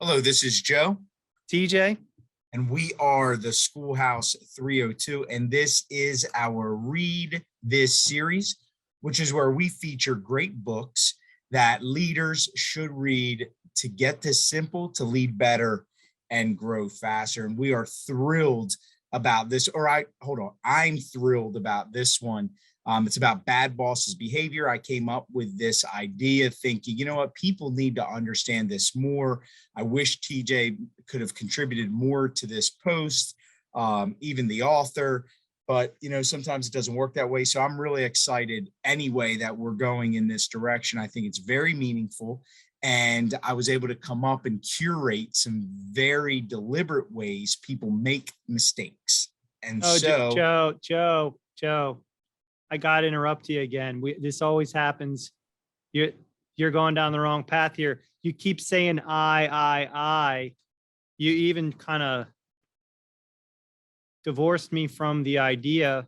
Hello, this is Joe, TJ. and we are the Schoolhouse 302, and this is our Read This series, which is where we feature great books that leaders should read to get this simple, to lead better, and grow faster. And we are thrilled about this, I'm thrilled about this one. It's about bad bosses behavior. I came up with this idea thinking, you know what, people need to understand this more. I wish TJ could have contributed more to this post, even the author, but sometimes it doesn't work that way. So I'm really excited anyway that we're going in this direction. I think it's very meaningful. And I was able to come up and curate some very deliberate ways people make mistakes. And Joe, I got to interrupt you again. This always happens. You're going down the wrong path here. You keep saying I. You even kind of divorced me from the idea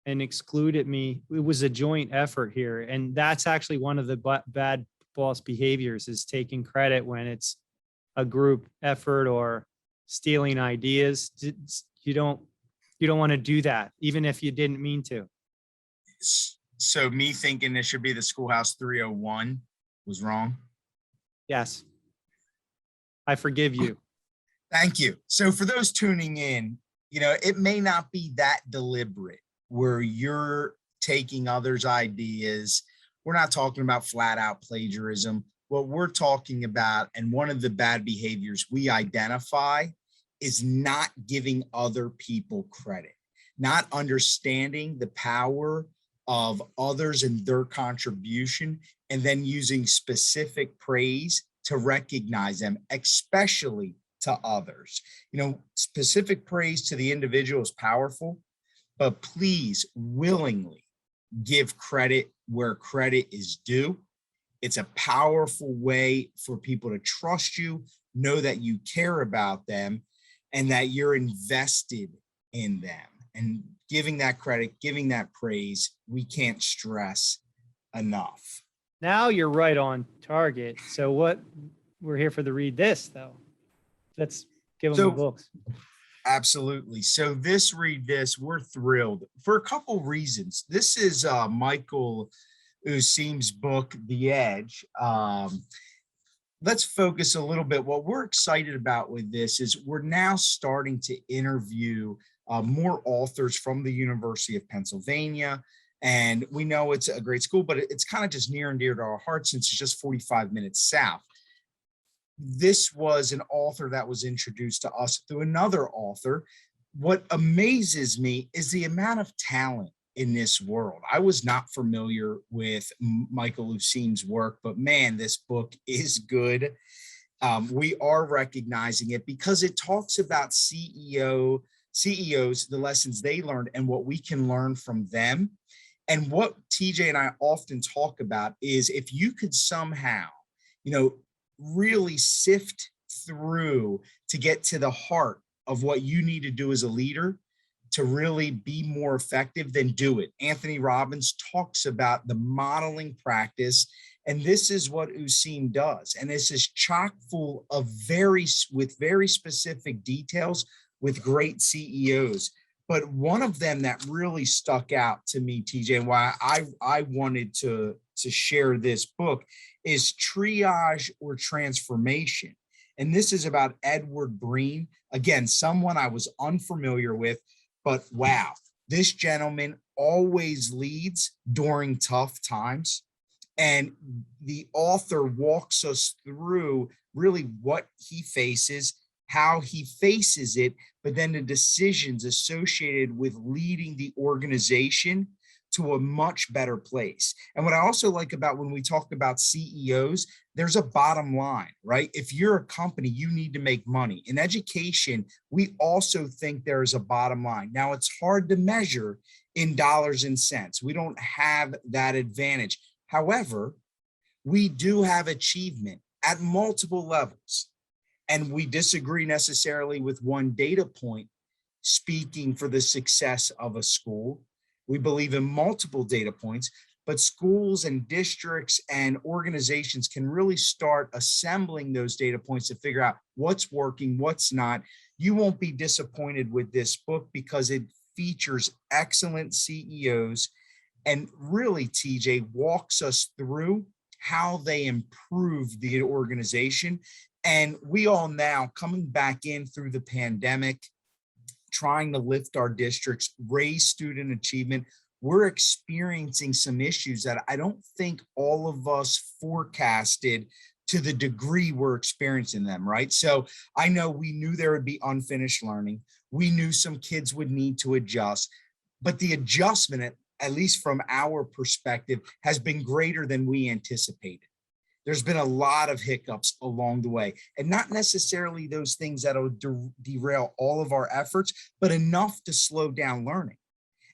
and excluded me. It was a joint effort here. And that's actually one of the bad boss behaviors, is taking credit when it's a group effort or stealing ideas. You don't want to do that, even if you didn't mean to. So me thinking this should be the Schoolhouse 301 was wrong? Yes. I forgive you. Thank you. So for those tuning in, it may not be that deliberate where you're taking others' ideas. We're not talking about flat out plagiarism. What we're talking about, and one of the bad behaviors we identify, is not giving other people credit, not understanding the power of others and their contribution, and then using specific praise to recognize them, especially to others. Specific praise to the individual is powerful, but please willingly give credit where credit is due. It's a powerful way for people to trust you, know that you care about them, and that you're invested in them. And giving that credit, giving that praise, we can't stress enough. Now you're right on target. So we're here for the Read This, though. Let's give them the books. Absolutely. So this Read This, we're thrilled for a couple reasons. This is Michael Useem's book, The Edge. Let's focus a little bit. What we're excited about with this is we're now starting to interview more authors from the University of Pennsylvania. And we know it's a great school, but it's kind of just near and dear to our hearts since it's just 45 minutes south. This was an author that was introduced to us through another author. What amazes me is the amount of talent in this world. I was not familiar with Michael Useem's work, but man, this book is good. We are recognizing it because it talks about CEOs, the lessons they learned and what we can learn from them. And what TJ and I often talk about is if you could somehow, really sift through to get to the heart of what you need to do as a leader to really be more effective, then do it. Anthony Robbins talks about the modeling practice, and this is what Useem does. And this is chock full of very specific details with great CEOs. But one of them that really stuck out to me, TJ, and why I wanted to share this book is Triage or Transformation. And this is about Edward Breen. Again, someone I was unfamiliar with, but wow, this gentleman always leads during tough times. And the author walks us through really what he faces, how he faces it, but then the decisions associated with leading the organization to a much better place. And what I also like about when we talk about CEOs, there's a bottom line, right? If you're a company, you need to make money. In education, we also think there is a bottom line. Now, it's hard to measure in dollars and cents. We don't have that advantage. However, we do have achievement at multiple levels. And we disagree necessarily with one data point speaking for the success of a school. We believe in multiple data points, but schools and districts and organizations can really start assembling those data points to figure out what's working, what's not. You won't be disappointed with this book because it features excellent CEOs and really, TJ, walks us through how they improve the organization. And we all now coming back in through the pandemic, trying to lift our districts, raise student achievement, we're experiencing some issues that I don't think all of us forecasted to the degree we're experiencing them, right? So I know we knew there would be unfinished learning. We knew some kids would need to adjust, but the adjustment, at least from our perspective, has been greater than we anticipated. There's been a lot of hiccups along the way, and not necessarily those things that'll derail all of our efforts, but enough to slow down learning.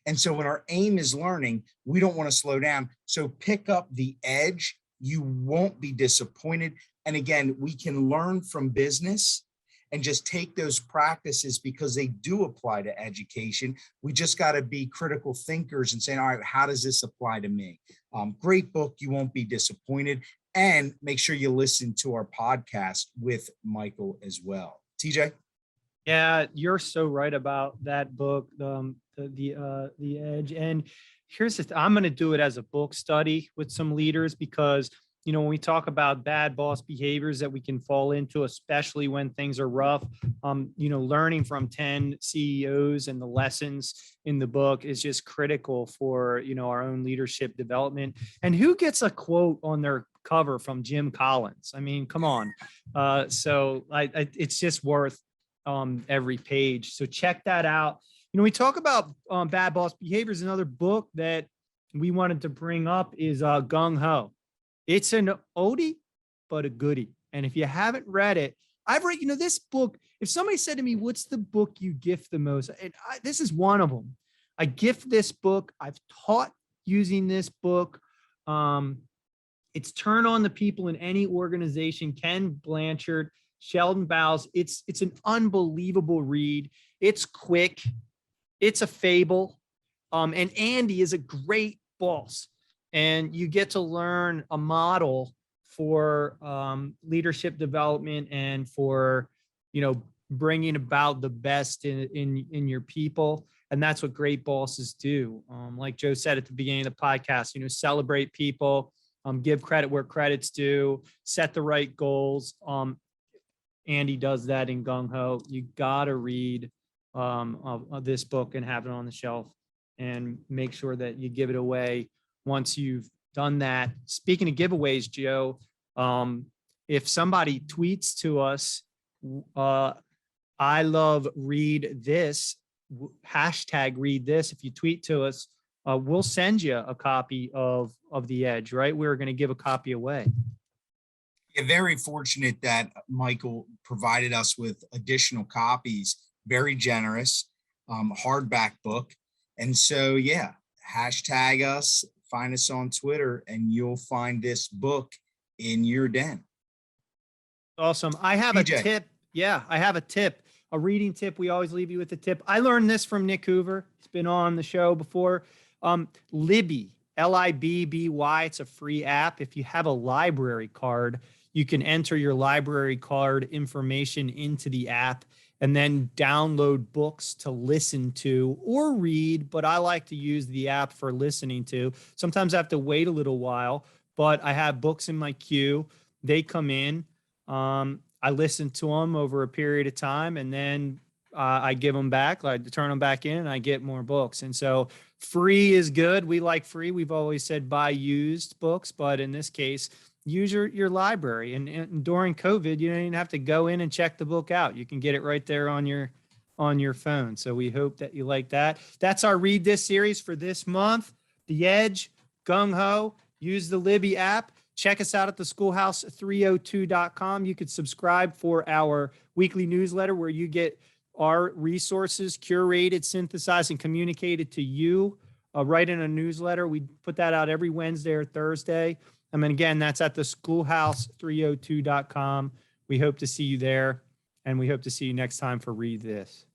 And so when our aim is learning, we don't want to slow down. So pick up the edge. You won't be disappointed. And again, we can learn from business and just take those practices because they do apply to education. We just got to be critical thinkers and saying, all right, how does this apply to me? Great book. You won't be disappointed. And make sure you listen to our podcast with Michael as well. TJ? Yeah, you're so right about that book, the Edge. And here's the I'm going to do it as a book study with some leaders because, you know, when we talk about bad boss behaviors that we can fall into, especially when things are rough, you know, learning from 10 CEOs and the lessons in the book is just critical for, you know, our own leadership development. And who gets a quote on their cover from Jim Collins? I mean, come on. So it's just worth every page. So check that out. You know, we talk about bad boss behaviors. Another book that we wanted to bring up is Gung Ho. It's an oldie, but a goodie. And if you haven't read it, I've read, you know, this book. If somebody said to me, what's the book you gift the most? And this is one of them. I gift this book. I've taught using this book. It's Turn on the People in Any Organization, Ken Blanchard, Sheldon Bowles. It's an unbelievable read. It's quick. It's a fable. And Andy is a great boss. And you get to learn a model for leadership development and for, you know, bringing about the best in your people. And that's what great bosses do. Like Joe said at the beginning of the podcast, you know, celebrate people, give credit where credit's due, set the right goals. Andy does that in Gung Ho. You got to read of this book and have it on the shelf and make sure that you give it away once you've done that. Speaking of giveaways, Joe, if somebody tweets to us, I love read this, hashtag read this. If you tweet to us, we'll send you a copy of The Edge, right? We're going to give a copy away. Yeah, very fortunate that Michael provided us with additional copies. Very generous, hardback book. And so, yeah, hashtag us, find us on Twitter, and you'll find this book in your den. Awesome. I have a tip. Yeah, I have a tip, a reading tip. We always leave you with a tip. I learned this from Nick Hoover. He's been on the show before. Libby, Libby. It's a free app. If you have a library card, you can enter your library card information into the app and then download books to listen to or read. But I like to use the app for listening to. Sometimes I have to wait a little while, but I have books in my queue. They come in. I listen to them over a period of time, and then I give them back. I turn them back in, and I get more books. And so free is good. We like free. We've always said buy used books, but in this case, use your library. And during COVID, you don't even have to go in and check the book out. You can get it right there on your phone. So we hope that you like that. That's our Read This series for this month. The Edge, Gung Ho, use the Libby app. Check us out at the schoolhouse302.com. You could subscribe for our weekly newsletter where you get our resources curated, synthesized, and communicated to you right in a newsletter. We put that out every Wednesday or Thursday. And then again, that's at the schoolhouse302.com. We hope to see you there, and we hope to see you next time for Read This.